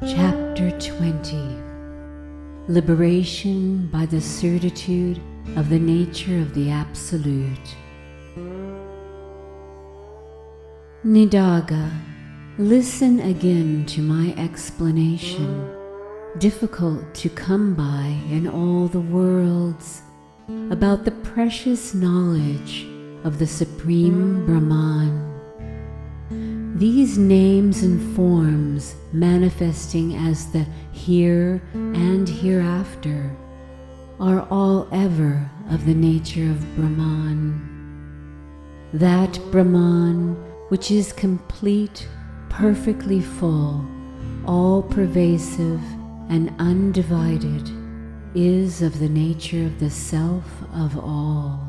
Chapter 20. Liberation by the Certitude of the Nature of the Absolute. Nidaga, listen again to my explanation, difficult to come by in all the worlds, about the precious knowledge of the Supreme Brahman. These names and forms manifesting as the here and hereafter are all ever of the nature of Brahman. That Brahman which is complete, perfectly full, all-pervasive and undivided, is of the nature of the Self of all.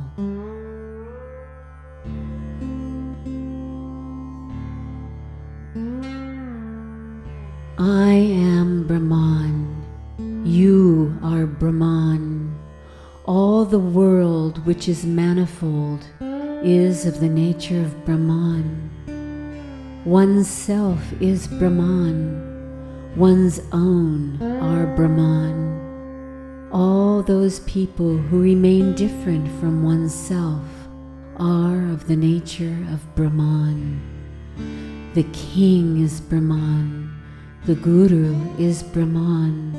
I am Brahman, you are Brahman. All the world which is manifold is of the nature of Brahman. One's self is Brahman, one's own are Brahman. All those people who remain different from oneself are of the nature of Brahman. The king is Brahman. The Guru is Brahman.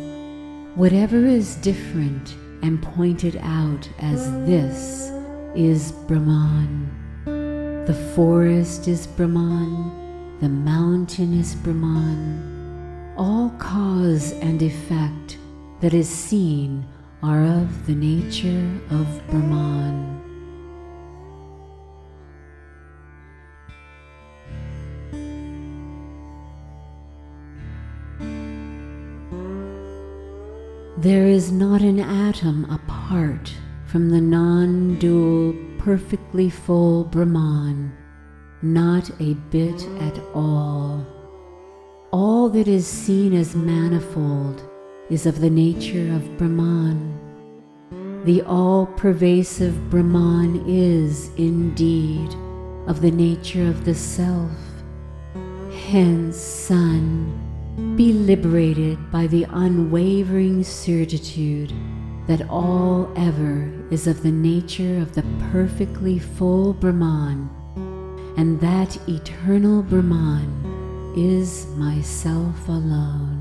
Whatever is different and pointed out as this is Brahman. The forest is Brahman. The mountain is Brahman. All cause and effect that is seen are of the nature of Brahman. There is not an atom apart from the non-dual, perfectly full Brahman, not a bit at all. All that is seen as manifold is of the nature of Brahman. The all-pervasive Brahman is, indeed, of the nature of the Self. Hence, son, be liberated by the unwavering certitude that all ever is of the nature of the perfectly full Brahman, and that eternal Brahman is myself alone.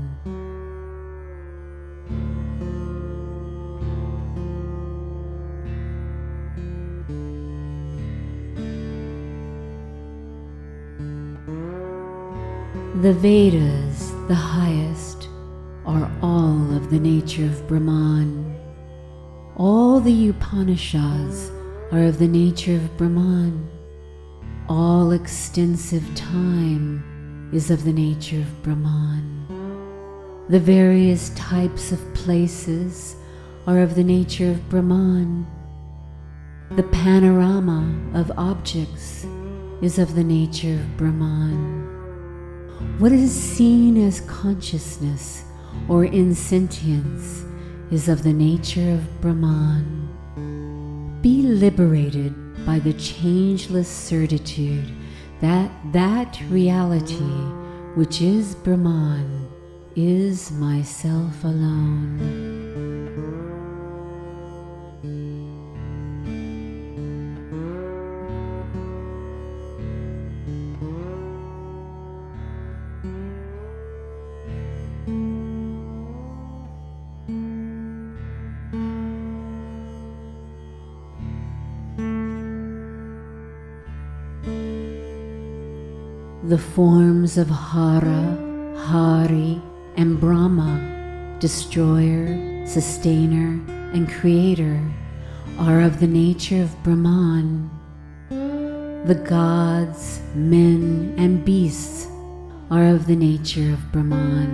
The Vedas, the highest, are all of the nature of Brahman. All the Upanishads are of the nature of Brahman. All extensive time is of the nature of Brahman. The various types of places are of the nature of Brahman. The panorama of objects is of the nature of Brahman. What is seen as consciousness or insentience is of the nature of Brahman. Be liberated by the changeless certitude that that reality which is Brahman is myself alone. The forms of Hara, Hari, and Brahma, destroyer, sustainer, and creator, are of the nature of Brahman. The gods, men, and beasts are of the nature of Brahman.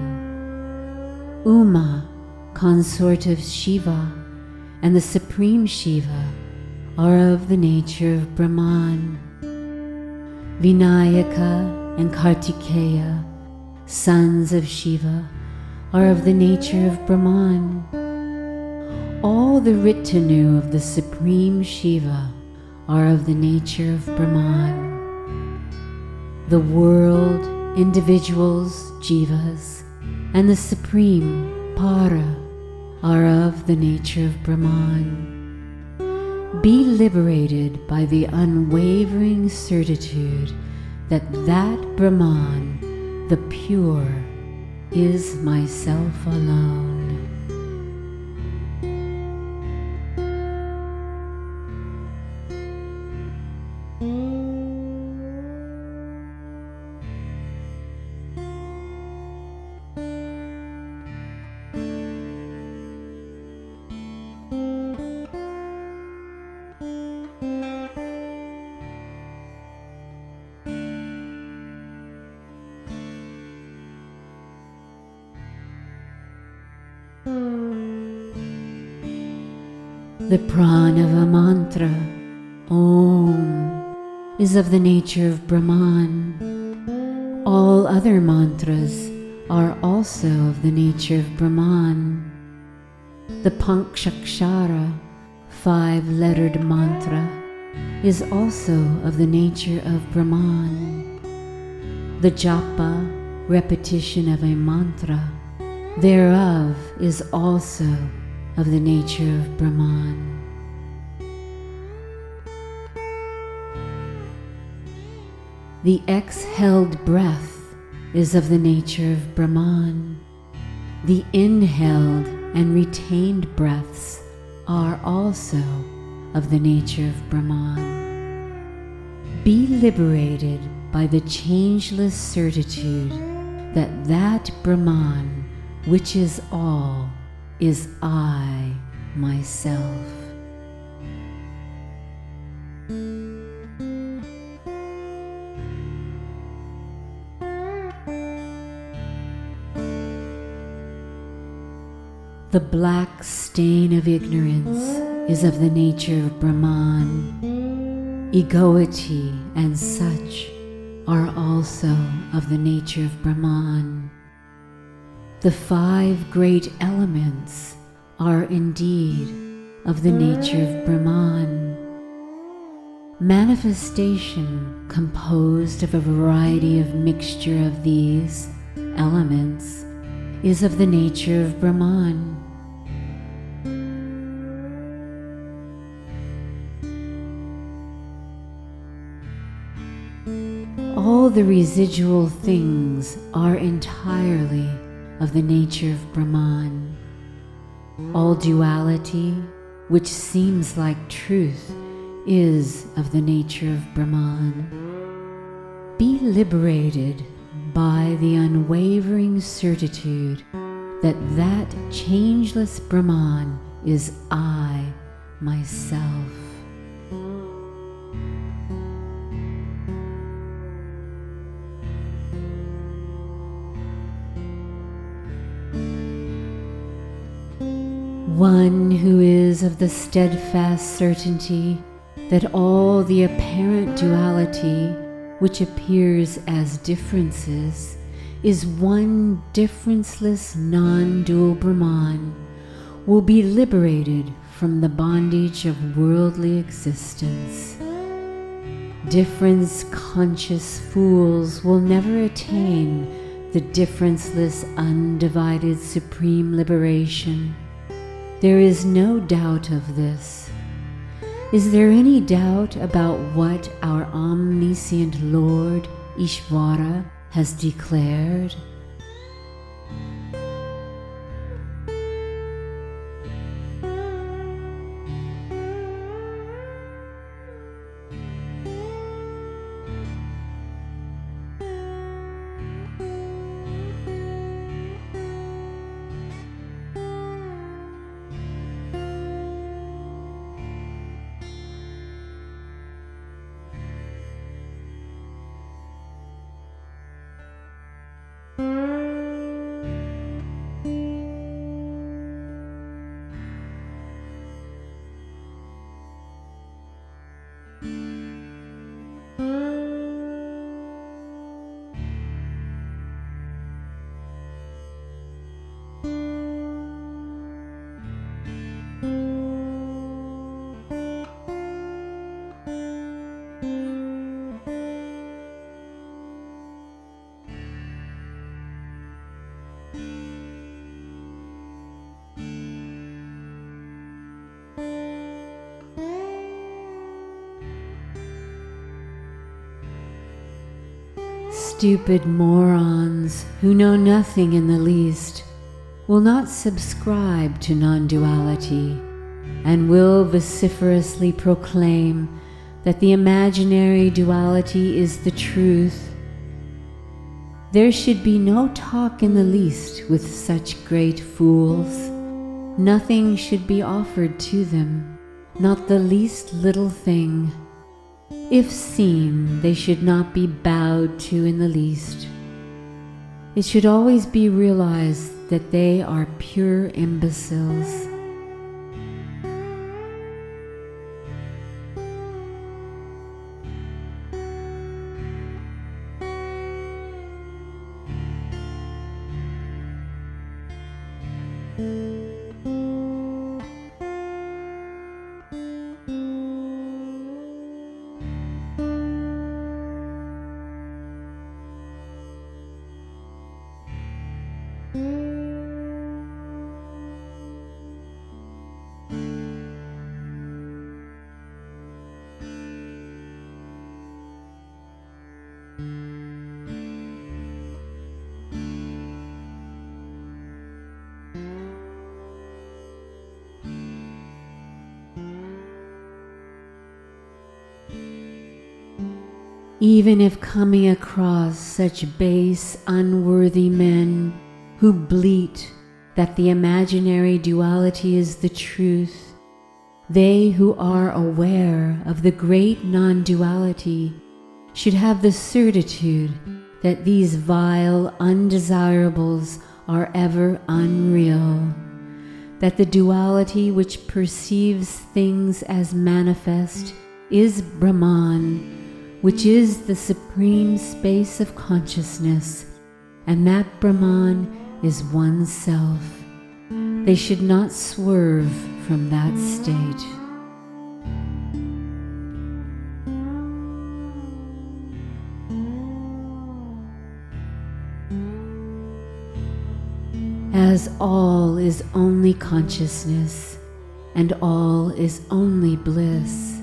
Uma, consort of Shiva, and the Supreme Shiva are of the nature of Brahman. Vinayaka and Kartikeya, sons of Shiva, are of the nature of Brahman. All the retinue of the Supreme Shiva are of the nature of Brahman. The world, individuals, jivas, and the supreme Para are of the nature of Brahman. Be liberated by the unwavering certitude that that Brahman, the pure, is myself alone. The prana of a mantra, Om, is of the nature of Brahman. All other mantras are also of the nature of Brahman. The Panchakshara, 5-lettered mantra, is also of the nature of Brahman. The japa, repetition of a mantra, thereof is also of the nature of Brahman. The exhaled breath is of the nature of Brahman. The inhaled and retained breaths are also of the nature of Brahman. Be liberated by the changeless certitude that that Brahman, which is all, is I, myself. The black stain of ignorance is of the nature of Brahman. Egoity and such are also of the nature of Brahman. The 5 great elements are indeed of the nature of Brahman. Manifestation composed of a variety of mixture of these elements is of the nature of Brahman. All the residual things are entirely of the nature of Brahman. All duality, which seems like truth, is of the nature of Brahman. Be liberated by the unwavering certitude that that changeless Brahman is I, myself. One who is of the steadfast certainty that all the apparent duality which appears as differences is one differenceless non-dual Brahman will be liberated from the bondage of worldly existence. Difference-conscious fools will never attain the differenceless, undivided supreme liberation. There is no doubt of this. Is there any doubt about what our omniscient Lord, Ishvara, has declared? stupid morons who know nothing in the least will not subscribe to non-duality and will vociferously proclaim that the imaginary duality is the truth. There should be no talk in the least with such great fools. Nothing should be offered to them, not the least little thing. If seen, they should not be bowed to in the least. It should always be realized that they are pure imbeciles. Even if coming across such base, unworthy men who bleat that the imaginary duality is the truth, they who are aware of the great non-duality should have the certitude that these vile undesirables are ever unreal, that the duality which perceives things as manifest is Brahman, which is the supreme space of consciousness, and that Brahman is oneself. They should not swerve from that state. As all is only consciousness, and all is only bliss,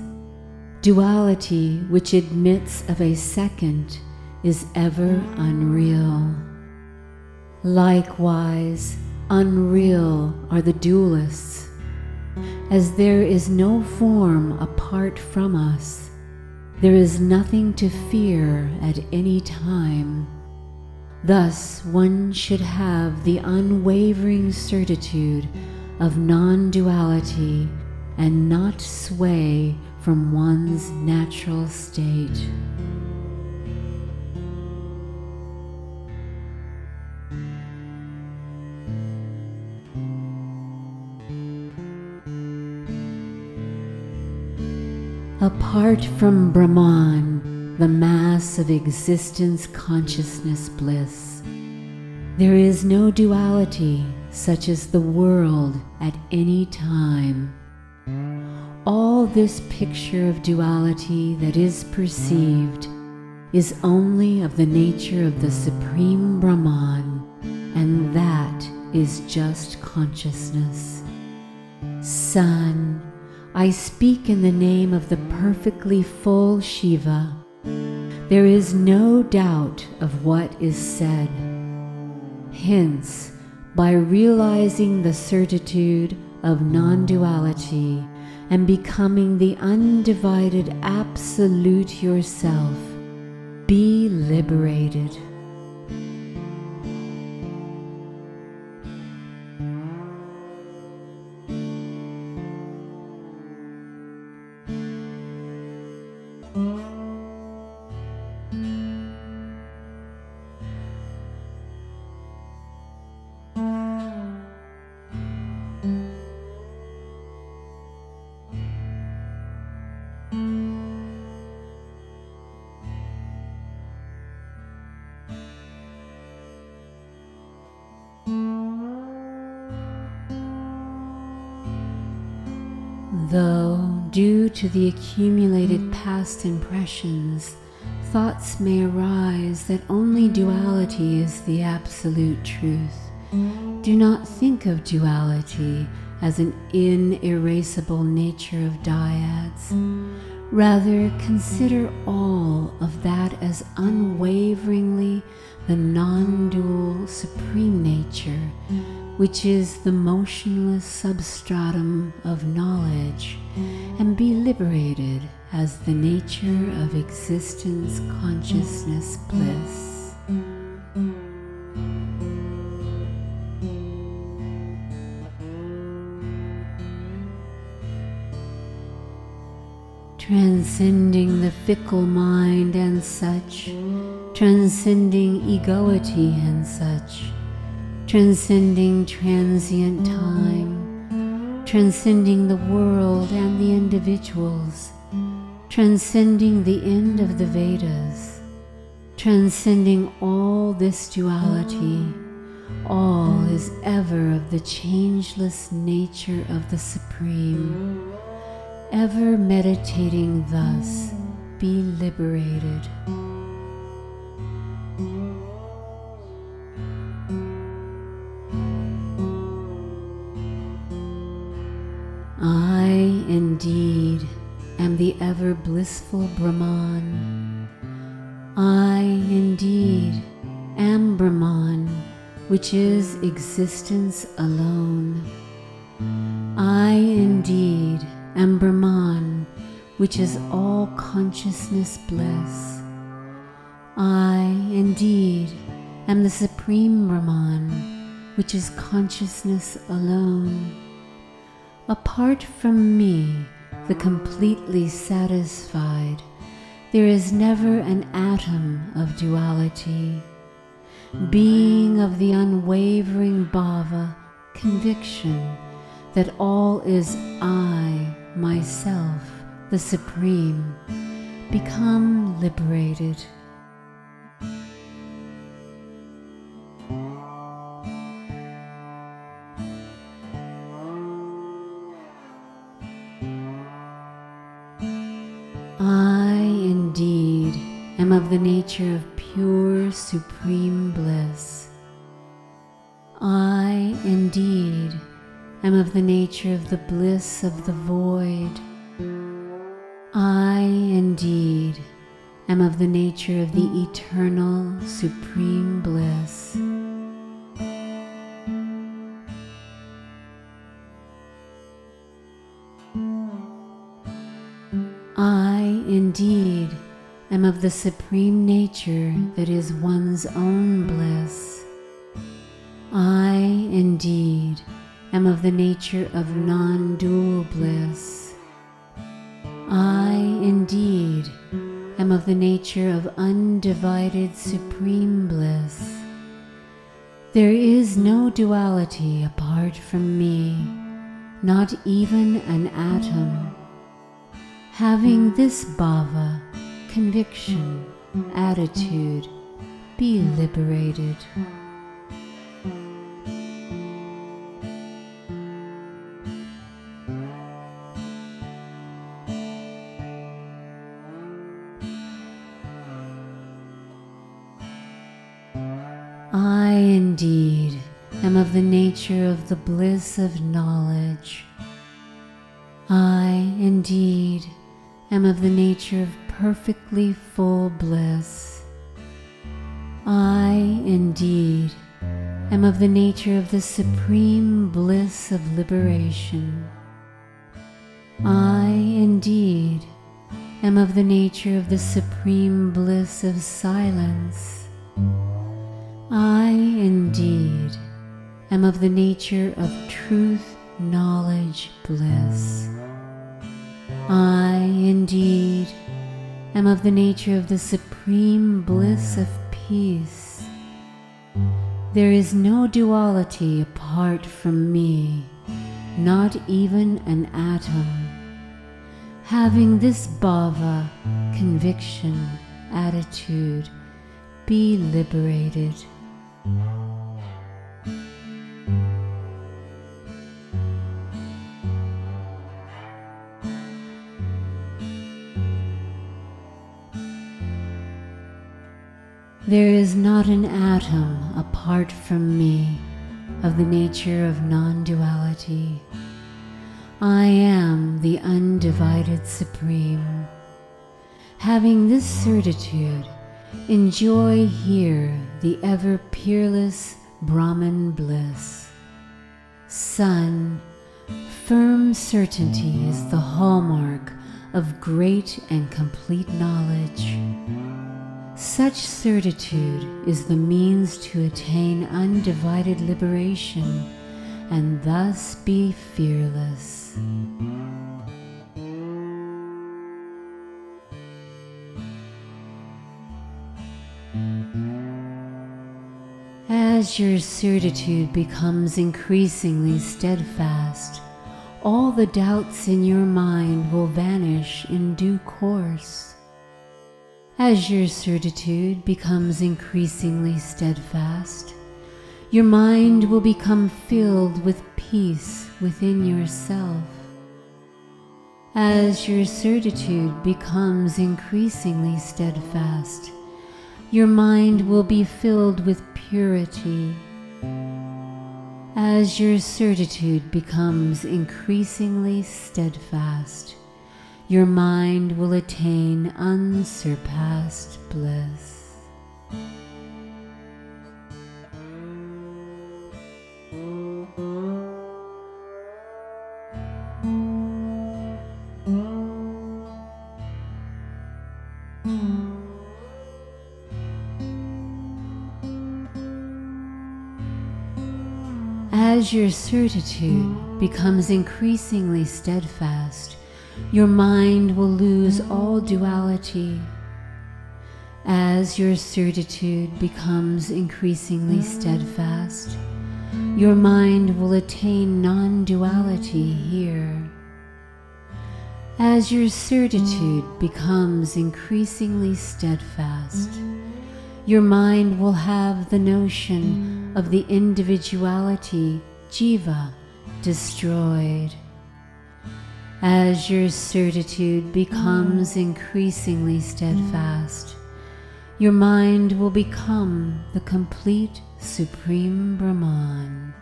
duality which admits of a second is ever unreal. Likewise, unreal are the dualists. As there is no form apart from us, there is nothing to fear at any time. Thus one should have the unwavering certitude of non-duality and not sway from one's natural state. Apart from Brahman, the mass of existence consciousness bliss, there is no duality such as the world at any time. All this picture of duality that is perceived is only of the nature of the Supreme Brahman, and that is just consciousness. Son, I speak in the name of the perfectly full Shiva. There is no doubt of what is said. Hence, by realizing the certitude of non-duality and becoming the undivided absolute yourself, be liberated. Though, due to the accumulated past impressions, thoughts may arise that only duality is the absolute truth, do not think of duality as an inerasable nature of dyads. Rather, consider all of that as unwaveringly the non-dual supreme nature, which is the motionless substratum of knowledge, and be liberated as the nature of existence, consciousness, bliss. Transcending the fickle mind and such, transcending egoity and such, transcending transient time, transcending the world and the individuals, transcending the end of the Vedas, transcending all this duality, all is ever of the changeless nature of the Supreme. Ever meditating thus, be liberated. I indeed am the ever blissful Brahman. I indeed am Brahman, which is existence alone. I indeed am Brahman, which is all consciousness bliss. I indeed am the Supreme Brahman, which is consciousness alone. Apart from me, the completely satisfied, there is never an atom of duality. Being of the unwavering bhava, conviction that all is I, myself, the Supreme, become liberated. I indeed am of the nature of pure supreme bliss. I indeed am of the nature of the bliss of the void. I indeed am of the nature of the eternal supreme bliss. I indeed am of the supreme nature that is one's own bliss. I indeed am of the nature of non-dual bliss. I indeed am of the nature of undivided supreme bliss. There is no duality apart from me, not even an atom. Having this bhava, conviction, attitude, be liberated. I indeed am of the nature of the bliss of knowledge. I indeed am of the nature of perfectly full bliss. I indeed am of the nature of the supreme bliss of liberation. I indeed am of the nature of the supreme bliss of silence. I indeed am of the nature of truth, knowledge, bliss. I indeed am of the nature of the supreme bliss of peace. There is no duality apart from me, not even an atom. Having this bhava, conviction, attitude, be liberated. There is not an atom apart from me of the nature of non-duality. I am the undivided Supreme. Having this certitude, enjoy here the ever peerless Brahman bliss. Son, firm certainty is the hallmark of great and complete knowledge. Such certitude is the means to attain undivided liberation and thus be fearless. As your certitude becomes increasingly steadfast, all the doubts in your mind will vanish in due course. As your certitude becomes increasingly steadfast, your mind will become filled with peace within yourself. As your certitude becomes increasingly steadfast, your mind will be filled with purity. As your certitude becomes increasingly steadfast, your mind will attain unsurpassed bliss. As your certitude becomes increasingly steadfast, your mind will lose all duality. As your certitude becomes increasingly steadfast, your mind will attain non-duality here. As your certitude becomes increasingly steadfast, your mind will have the notion of the individuality, jiva, destroyed. As your certitude becomes increasingly steadfast, your mind will become the complete Supreme Brahman.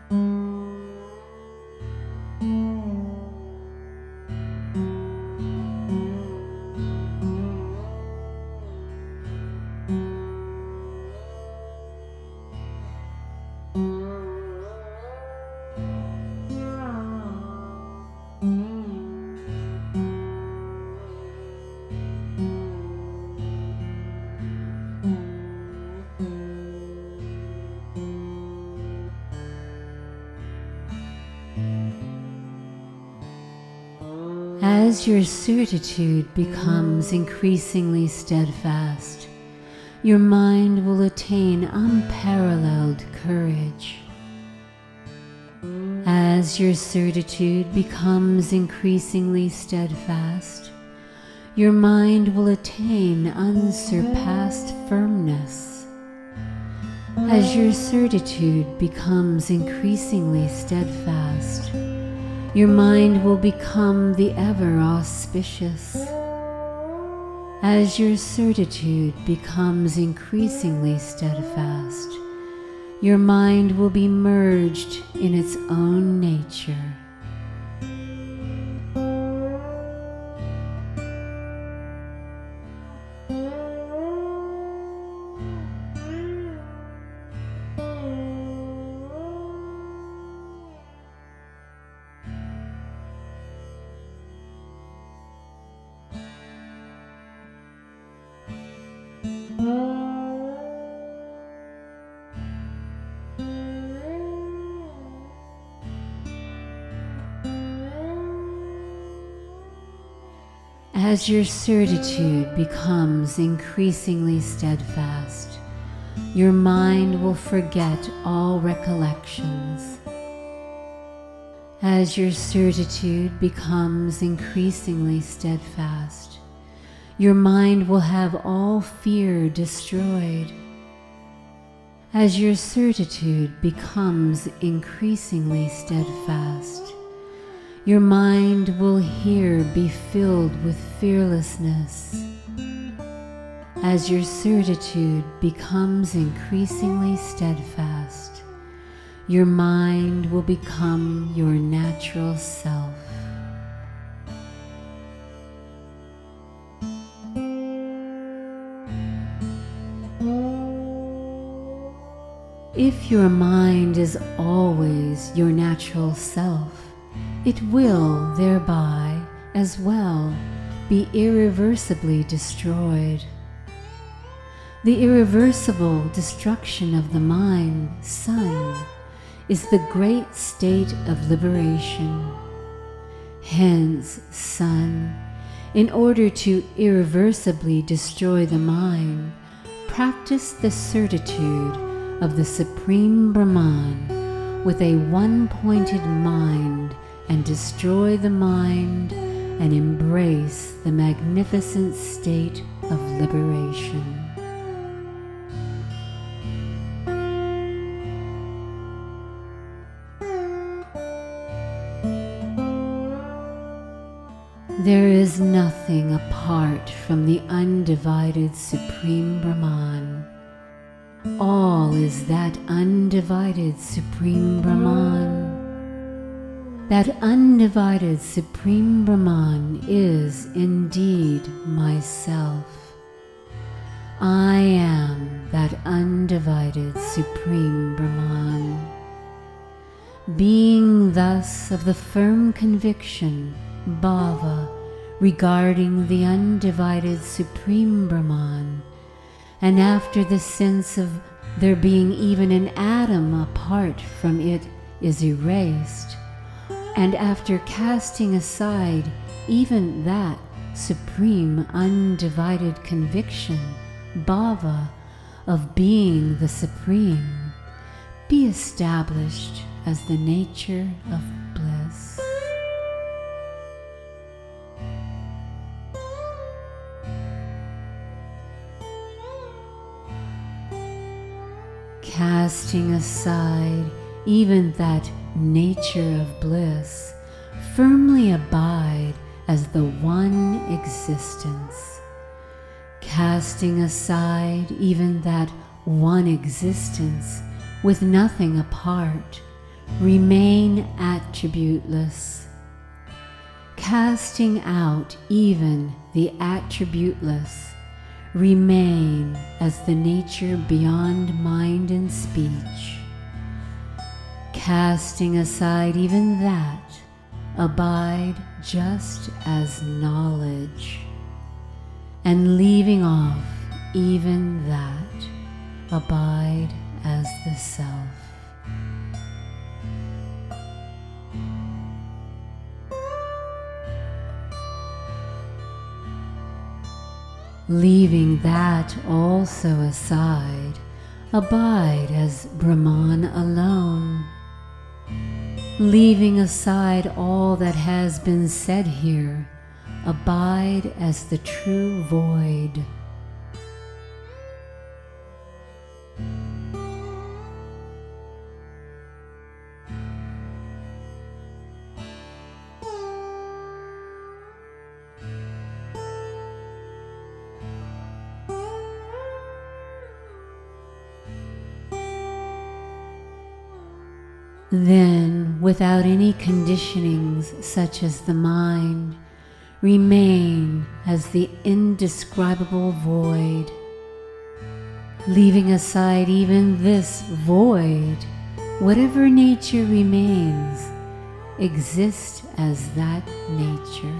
As your certitude becomes increasingly steadfast, your mind will attain unparalleled courage. As your certitude becomes increasingly steadfast, your mind will attain unsurpassed firmness. As your certitude becomes increasingly steadfast, your mind will become the ever auspicious. As your certitude becomes increasingly steadfast, your mind will be merged in its own nature. As your certitude becomes increasingly steadfast, your mind will forget all recollections. As your certitude becomes increasingly steadfast, your mind will have all fear destroyed. As your certitude becomes increasingly steadfast, your mind will here be filled with fearlessness. As your certitude becomes increasingly steadfast, your mind will become your natural self. if your mind is always your natural self, it will thereby as well be irreversibly destroyed. The irreversible destruction of the mind, Son, is the great state of liberation. Hence, Son, in order to irreversibly destroy the mind, practice the certitude of the Supreme Brahman with a one-pointed mind, and destroy the mind and embrace the magnificent state of liberation. There is nothing apart from the undivided Supreme Brahman. All is that undivided Supreme Brahman. That undivided Supreme Brahman is indeed myself. I am that undivided Supreme Brahman. Being thus of the firm conviction, bhava, regarding the undivided Supreme Brahman, and after the sense of there being even an atom apart from it is erased, and after casting aside even that supreme undivided conviction, bhava, of being the Supreme, be established as the nature of bliss. Casting aside even that nature of bliss, firmly abide as the one existence. Casting aside even that one existence with nothing apart, remain attributeless. Casting out even the attributeless, remain as the nature beyond mind and speech. Casting aside even that, abide just as knowledge, and leaving off even that, abide as the self. Leaving that also aside, abide as Brahman alone. Leaving aside all that has been said here, abide as the true void. Then, without any conditionings such as the mind, remain as the indescribable void. Leaving aside even this void, whatever nature remains, exist as that nature.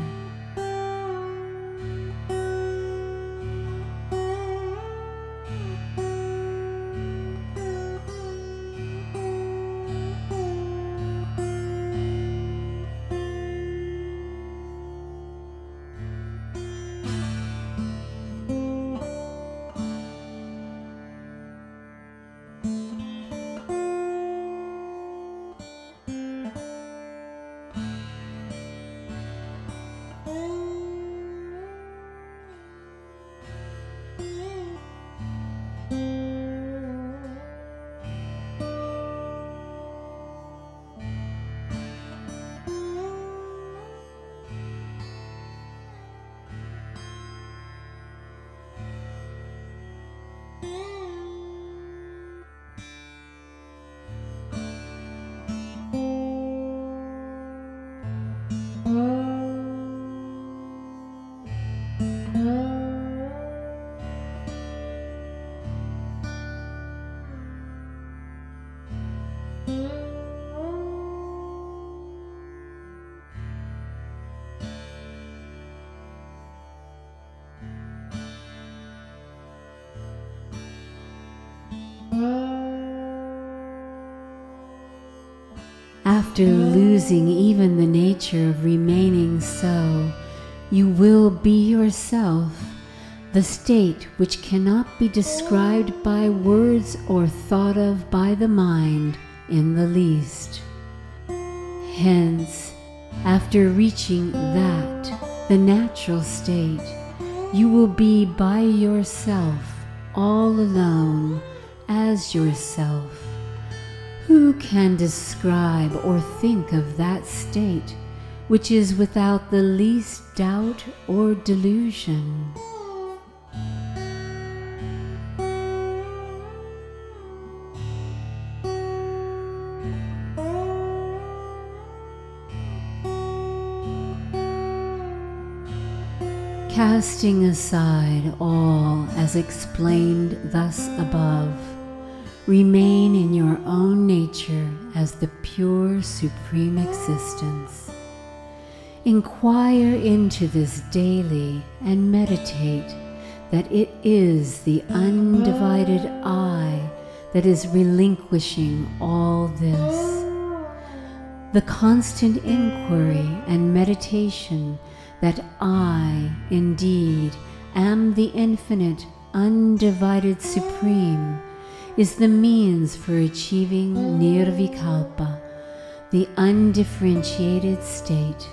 after losing even the nature of remaining so, you will be yourself, the state which cannot be described by words or thought of by the mind in the least. Hence, after reaching that, the natural state, you will be by yourself, all alone, as yourself. Who can describe or think of that state which is without the least doubt or delusion? Casting aside all as explained thus above, remain in your own nature as the pure supreme existence. Inquire into this daily and meditate that it is the undivided I that is relinquishing all this. The constant inquiry and meditation that I, indeed, am the infinite, undivided Supreme, is the means for achieving Nirvikalpa, the undifferentiated state,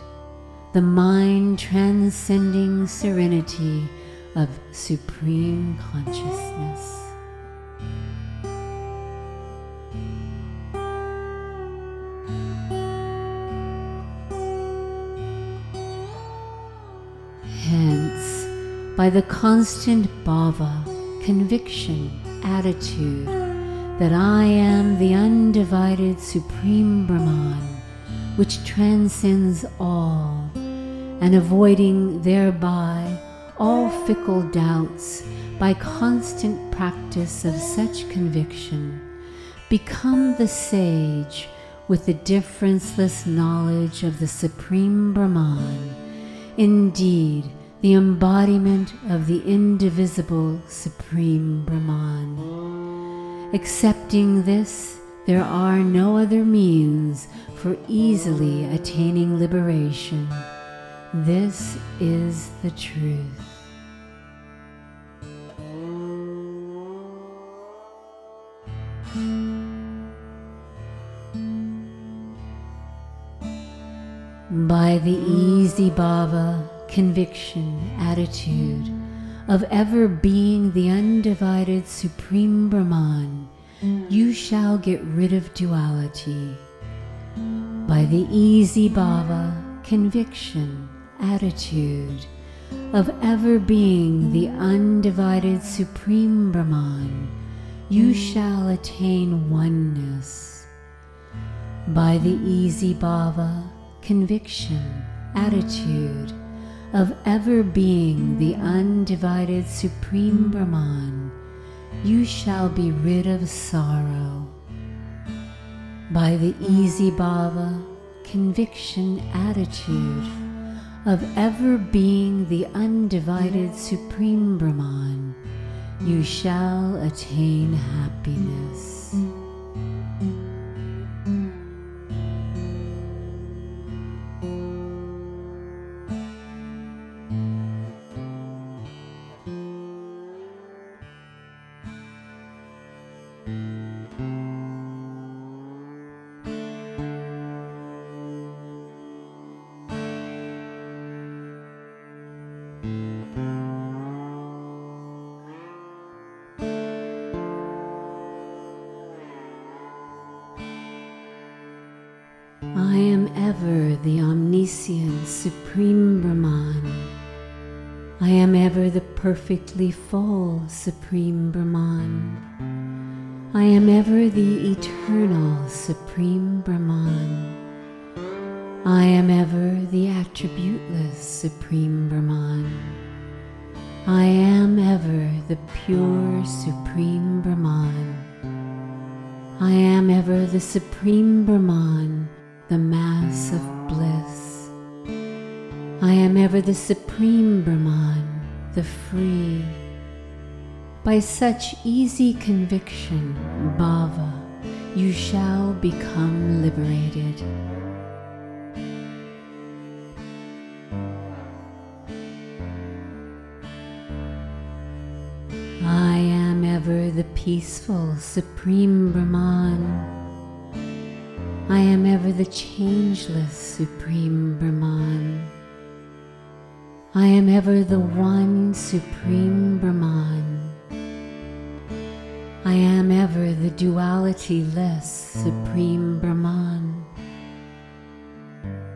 the mind transcending serenity of supreme consciousness. Hence, by the constant bhava, conviction, attitude, that I am the undivided Supreme Brahman, which transcends all, and avoiding thereby all fickle doubts, by constant practice of such conviction, become the sage with the differenceless knowledge of the Supreme Brahman, indeed the embodiment of the indivisible Supreme Brahman. Accepting this, there are no other means for easily attaining liberation. This is the truth. By the easy bhava, conviction, attitude of ever being the undivided Supreme Brahman, you shall get rid of duality. By the easy bhava, conviction, attitude of ever being the undivided Supreme Brahman, you shall attain oneness. By the easy bhava, conviction, attitude of ever being the undivided Supreme Brahman, you shall be rid of sorrow. By the easy bhava, conviction, attitude of ever being the undivided Supreme Brahman, you shall attain happiness. I am ever the omniscient Supreme Brahman. I am ever the perfectly full Supreme Brahman. I am ever the eternal Supreme Brahman. I am ever the attributeless Supreme Brahman. I am ever the pure Supreme Brahman. I am ever the Supreme Brahman, the mass of bliss. I am ever the Supreme Brahman, the free. By such easy conviction, bhava, you shall become liberated. I am ever the peaceful Supreme Brahman. I am ever the changeless Supreme Brahman. I am ever the one Supreme Brahman. I am ever the duality-less Supreme Brahman.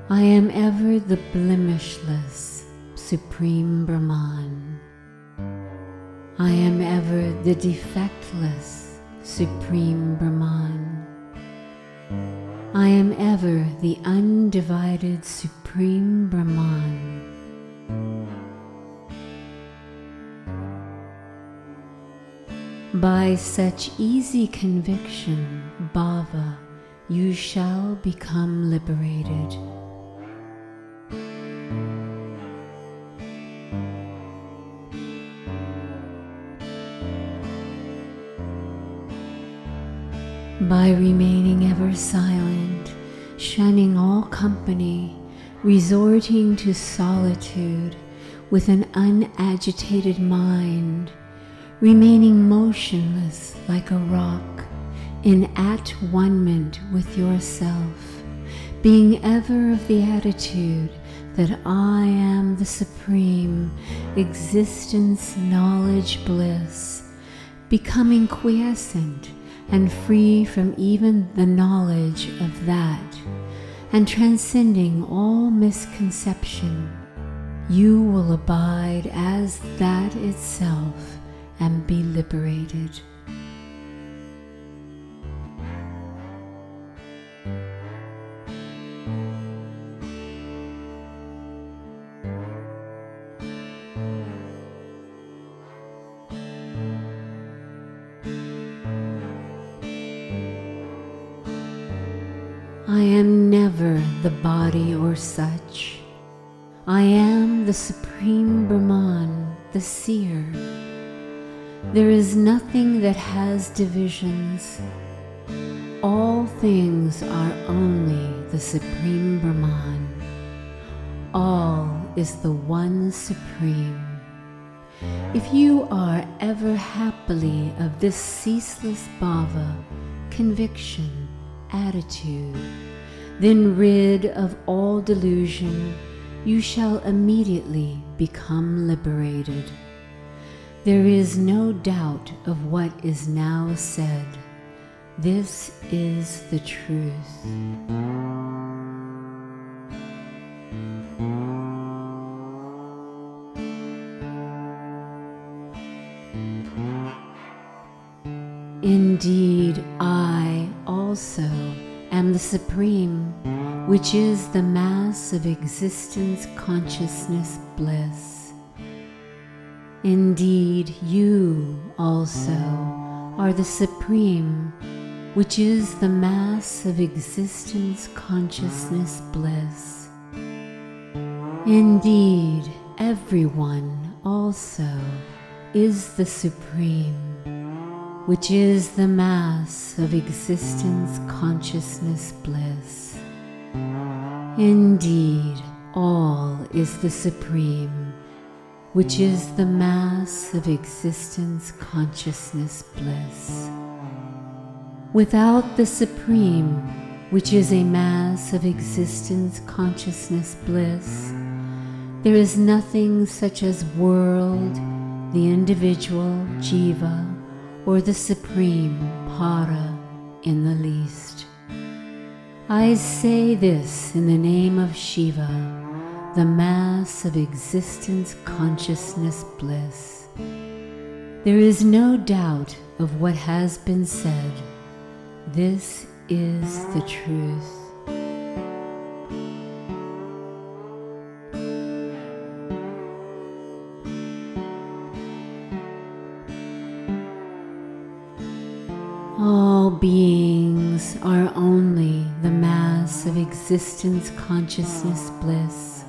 I am ever the blemishless Supreme Brahman. I am ever the defectless Supreme Brahman. I am ever the undivided Supreme Brahman. By such easy conviction, bhava, you shall become liberated. By remaining ever silent, shunning all company, resorting to solitude with an unagitated mind, remaining motionless like a rock, in at-one-ment with yourself, being ever of the attitude that I am the supreme existence, knowledge, bliss, becoming quiescent and free from even the knowledge of that, and transcending all misconception, you will abide as that itself and be liberated. I am never the body or such. I am the Supreme Brahman, the seer. There is nothing that has divisions. All things are only the Supreme Brahman. All is the one Supreme. If you are ever happily of this ceaseless bhava, conviction, attitude, then rid of all delusion, you shall immediately become liberated. There is no doubt of what is now said. This is the truth. Indeed, I also am the Supreme, which is the mass of existence, consciousness, bliss. Indeed, you also are the Supreme, which is the mass of existence, consciousness, bliss. Indeed, everyone also is the Supreme, which is the mass of existence, consciousness, bliss. Indeed, all is the Supreme, which is the mass of existence, consciousness, bliss. Without the Supreme, which is a mass of existence, consciousness, bliss, there is nothing such as world, the individual, jiva, or the Supreme, para, in the least. I say this in the name of Shiva, the mass of existence, consciousness, bliss. There is no doubt of what has been said. This is the truth. All beings are only the mass of existence, consciousness, bliss.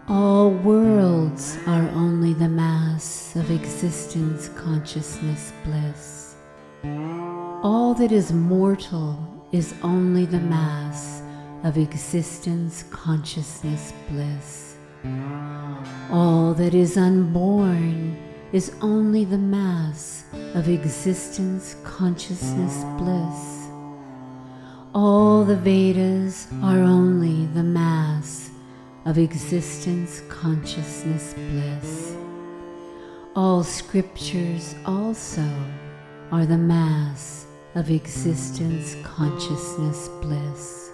All worlds are only the mass of existence, consciousness, bliss. All all that is mortal is only the mass of existence, consciousness, bliss. All that is unborn is only the mass of existence, consciousness, bliss. All the Vedas are only the mass of existence, consciousness, bliss. All scriptures also are the mass of existence, consciousness, bliss.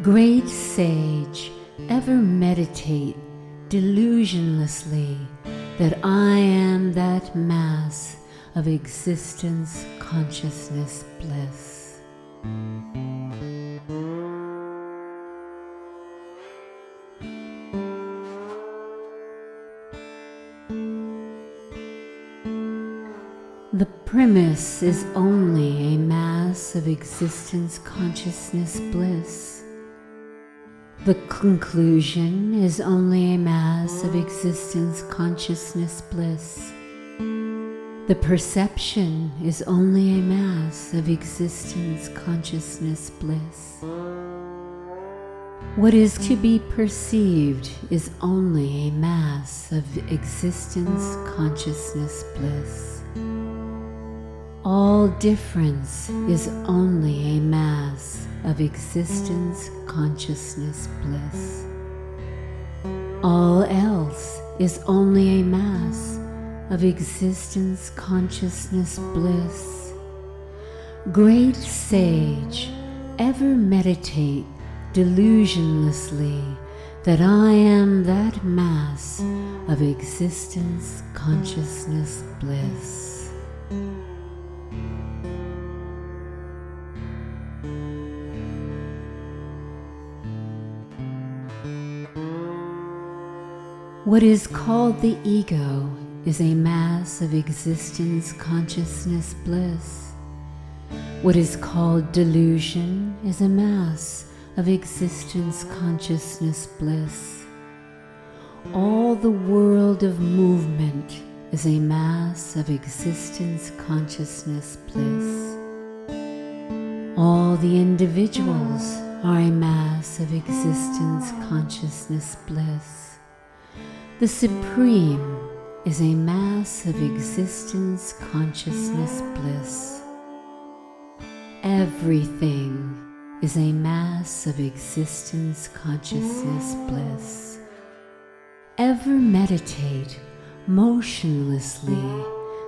Great sage, ever meditate delusionlessly that I am that mass of existence, consciousness, bliss. The premise is only a mass of existence, consciousness, bliss. The conclusion is only a mass of existence, consciousness, bliss. The perception is only a mass of existence, consciousness, bliss. What is to be perceived is only a mass of existence, consciousness, bliss. All difference is only a mass of existence, consciousness, bliss. All else is only a mass of existence, consciousness, bliss. Great sage, ever meditate delusionlessly that I am that mass of existence, consciousness, bliss. What is called the ego is a mass of existence, consciousness, bliss. What is called delusion is a mass of existence, consciousness, bliss. All the world of movement is a mass of existence, consciousness, bliss. All the individuals are a mass of existence, consciousness, bliss. The Supreme is a mass of existence, consciousness, bliss. Everything is a mass of existence, consciousness, bliss. Ever meditate motionlessly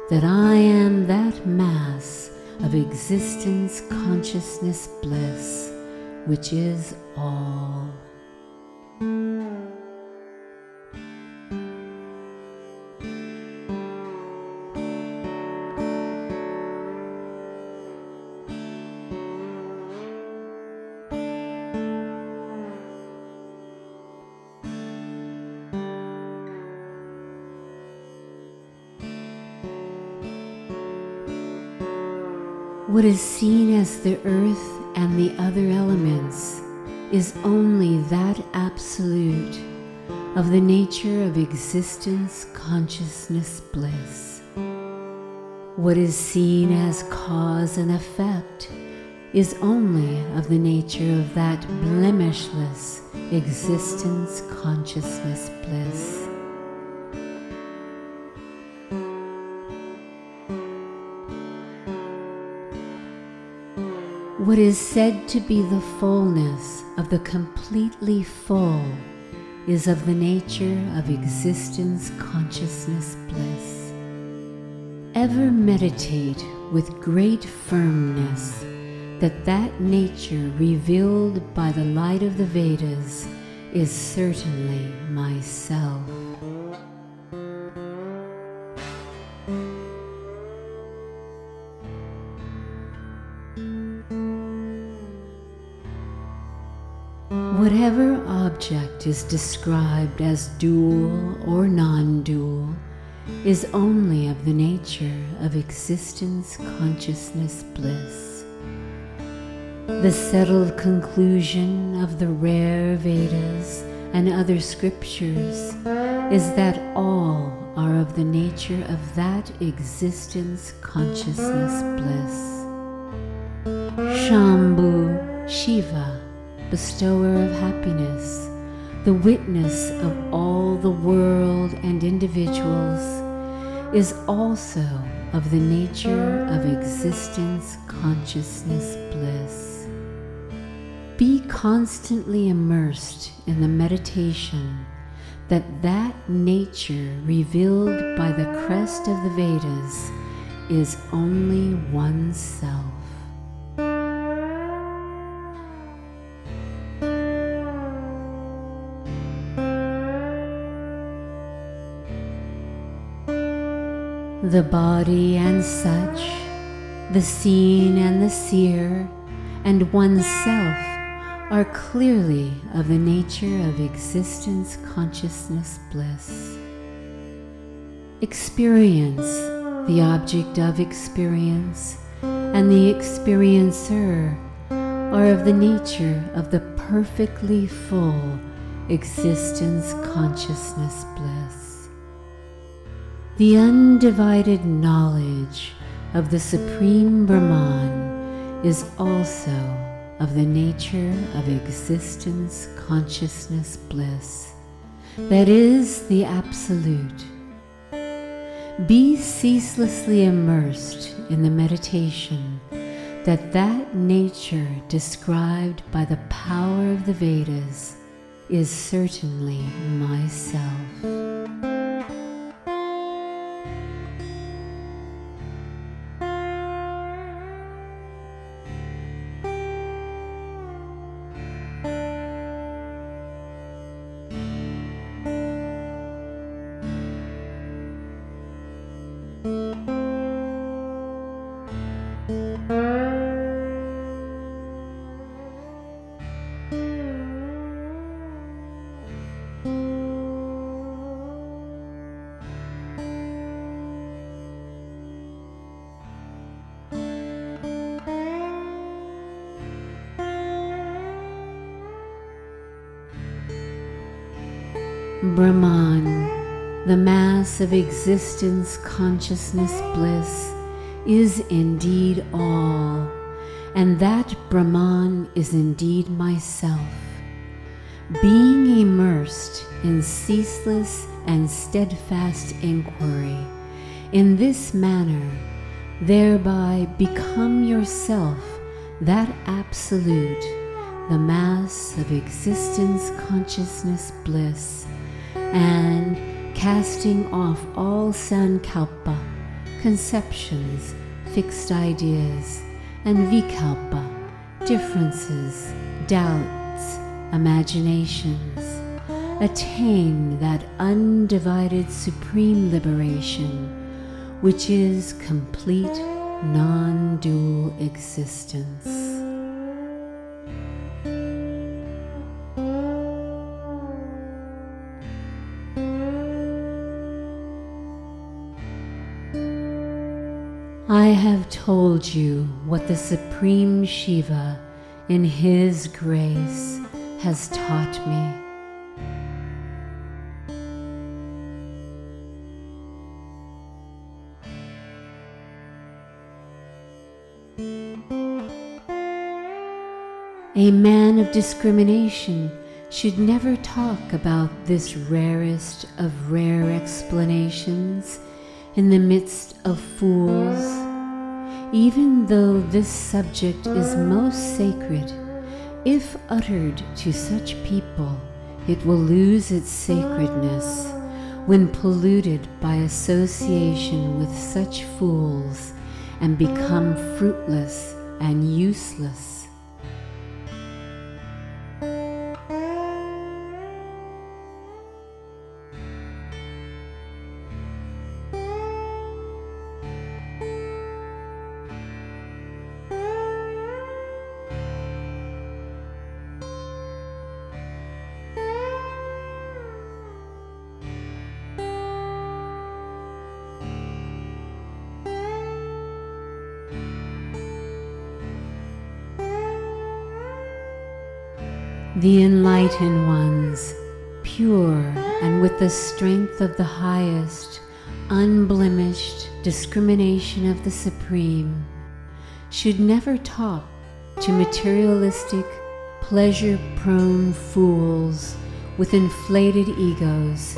that I am that mass of existence, consciousness, bliss, which is all. What is seen as the earth and the other elements is only that absolute of the nature of existence, consciousness, bliss. What is seen as cause and effect is only of the nature of that blemishless existence, consciousness, bliss. What is said to be the fullness of the completely full is of the nature of existence, consciousness, bliss. Ever meditate with great firmness that nature revealed by the light of the Vedas is certainly myself. Whatever object is described as dual or non-dual is only of the nature of existence, consciousness, bliss. The settled conclusion of the rare Vedas and other scriptures is that all are of the nature of that existence, consciousness, bliss. Shambhu Shiva, bestower of happiness, the witness of all the world and individuals, is also of the nature of existence, consciousness, bliss. Be constantly immersed in the meditation that nature revealed by the crest of the Vedas is only oneself. The body and such, the seen and the seer, and oneself are clearly of the nature of existence, consciousness, bliss. Experience, the object of experience, and the experiencer are of the nature of the perfectly full existence, consciousness, bliss. The undivided knowledge of the Supreme Brahman is also of the nature of existence, consciousness, bliss, that is the Absolute. Be ceaselessly immersed in the meditation that nature described by the power of the Vedas is certainly myself. Brahman, the mass of existence, consciousness, bliss, is indeed all, and that Brahman is indeed myself. Being immersed in ceaseless and steadfast inquiry, in this manner, thereby become yourself that Absolute, the mass of existence, consciousness, bliss, and casting off all sankalpa, conceptions, fixed ideas, and vikalpa, differences, doubts, imaginations, attain that undivided supreme liberation, which is complete non-dual existence. I have told you what the Supreme Shiva, in His grace, has taught me. A man of discrimination should never talk about this rarest of rare explanations in the midst of fools, even though this subject is most sacred. If uttered to such people, it will lose its sacredness when polluted by association with such fools and become fruitless and useless. The enlightened ones, pure and with the strength of the highest, unblemished discrimination of the Supreme, should never talk to materialistic, pleasure-prone fools with inflated egos,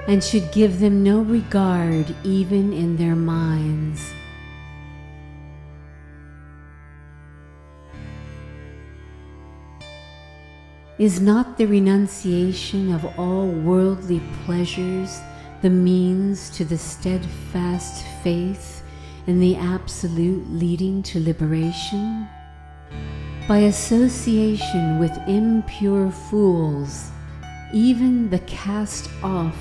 and should give them no regard even in their minds. Is not the renunciation of all worldly pleasures the means to the steadfast faith in the Absolute leading to liberation? By association with impure fools, even the cast-off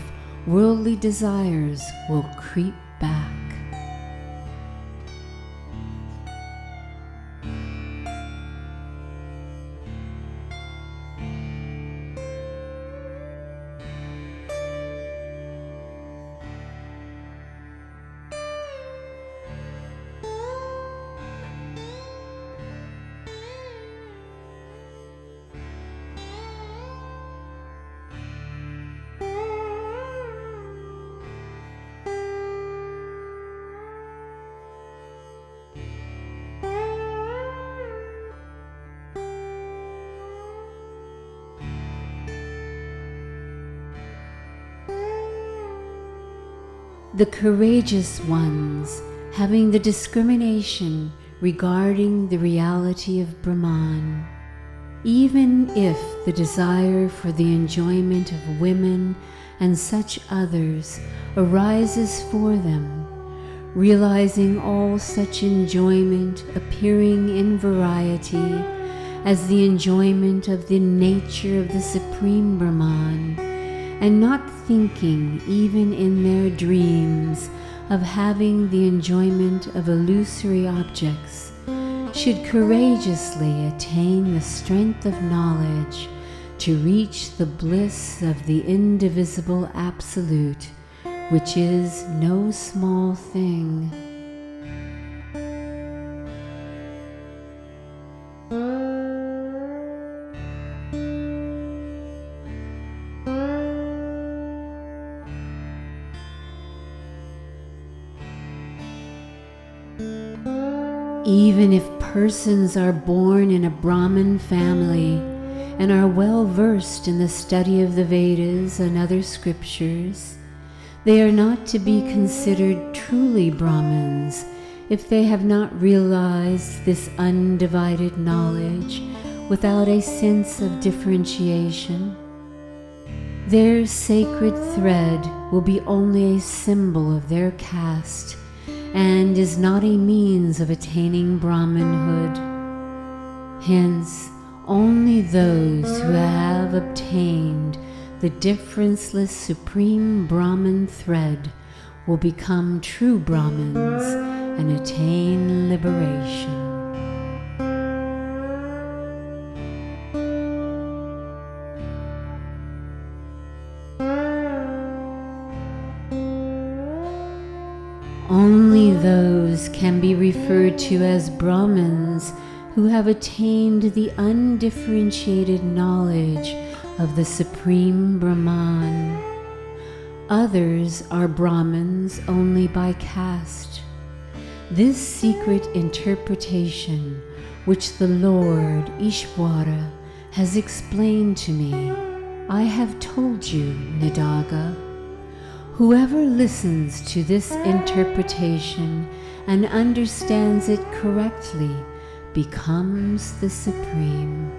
worldly desires will creep back. The courageous ones, having the discrimination regarding the reality of Brahman, even if the desire for the enjoyment of women and such others arises for them, realizing all such enjoyment appearing in variety as the enjoyment of the nature of the Supreme Brahman, and not thinking even in their dreams of having the enjoyment of illusory objects, should courageously attain the strength of knowledge to reach the bliss of the indivisible Absolute, which is no small thing. Even if persons are born in a Brahmin family and are well versed in the study of the Vedas and other scriptures, they are not to be considered truly Brahmins if they have not realized this undivided knowledge without a sense of differentiation. Their sacred thread will be only a symbol of their caste and is not a means of attaining Brahmanhood. Hence, only those who have obtained the differenceless Supreme Brahman thread will become true Brahmins and attain liberation. Only those can be referred to as Brahmins who have attained the undifferentiated knowledge of the Supreme Brahman. Others are Brahmins only by caste. This secret interpretation, which the Lord Ishvara has explained to me, I have told you, Nidagha. Whoever listens to this interpretation and understands it correctly becomes the Supreme.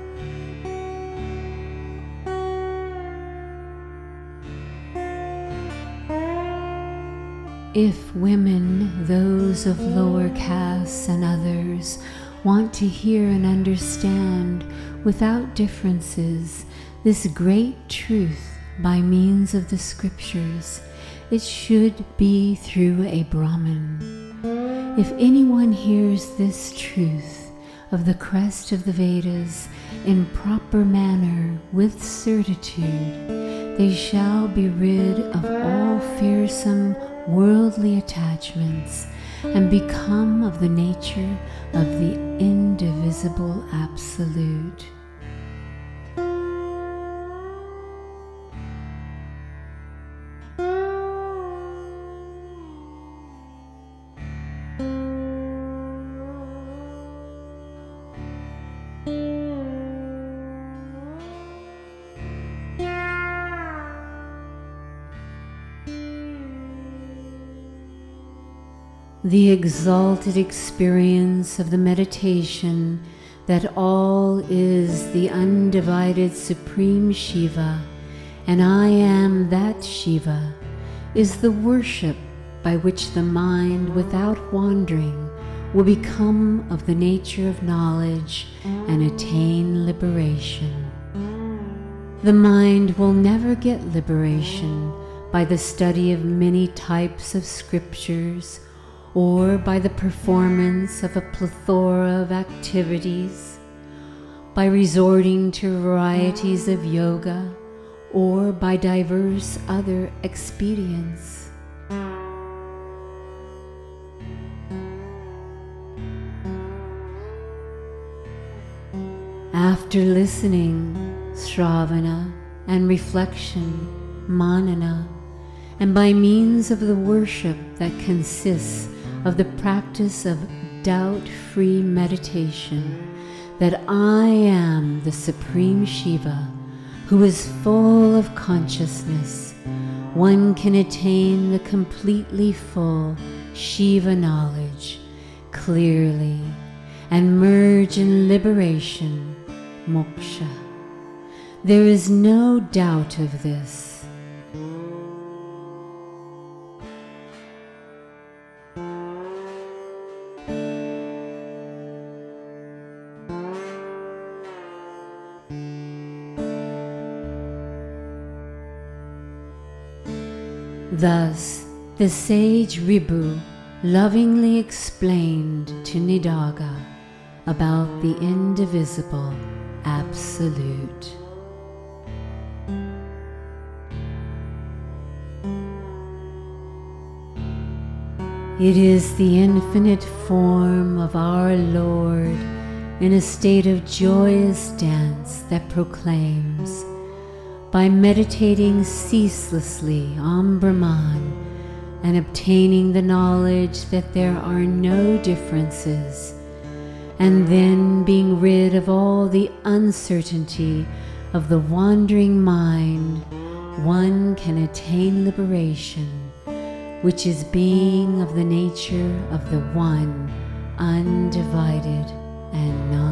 If women, those of lower castes and others, want to hear and understand without differences this great truth by means of the scriptures, it should be through a Brahmin. If anyone hears this truth of the crest of the Vedas in proper manner with certitude, they shall be rid of all fearsome worldly attachments and become of the nature of the indivisible Absolute. the exalted experience of the meditation that all is the undivided Supreme Shiva, and I am that Shiva, is the worship by which the mind without wandering will become of the nature of knowledge and attain liberation. The mind will never get liberation by the study of many types of scriptures or by the performance of a plethora of activities, by resorting to varieties of yoga, or by diverse other expedients. After listening, Sravana, and reflection, Manana, and by means of the worship that consists of the practice of doubt-free meditation, that I am the Supreme Shiva, who is full of consciousness, one can attain the completely full Shiva knowledge clearly and merge in liberation, moksha. There is no doubt of this. Thus, the sage Ribhu lovingly explained to Nidaga about the indivisible Absolute. It is the infinite form of our Lord in a state of joyous dance that proclaims, by meditating ceaselessly on Brahman and obtaining the knowledge that there are no differences, and then being rid of all the uncertainty of the wandering mind, one can attain liberation, which is being of the nature of the one, undivided and non